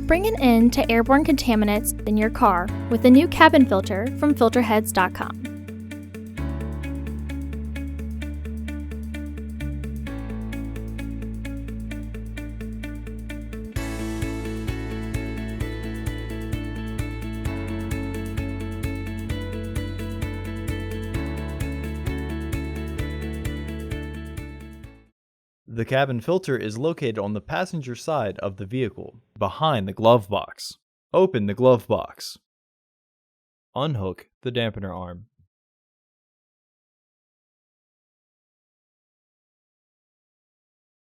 Bring an end to airborne contaminants in your car with the new cabin filter from Filterheads.com. The cabin filter is located on the passenger side of the vehicle, behind the glove box. Open the glove box. Unhook the dampener arm.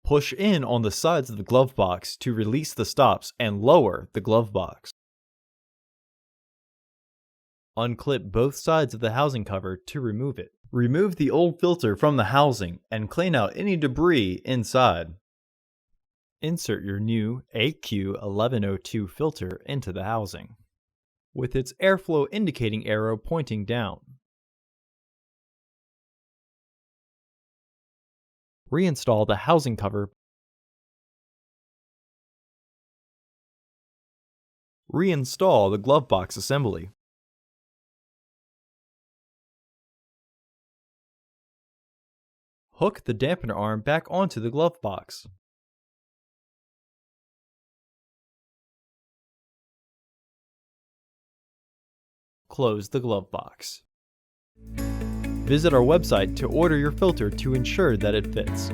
Push in on the sides of the glove box to release the stops and lower the glove box. Unclip both sides of the housing cover to remove it. Remove the old filter from the housing and clean out any debris inside. Insert your new AQ1102 filter into the housing, with its airflow indicating arrow pointing down. Reinstall the housing cover. Reinstall the glove box assembly. Hook the dampener arm back onto the glove box. Close the glove box. Visit our website to order your filter to ensure that it fits.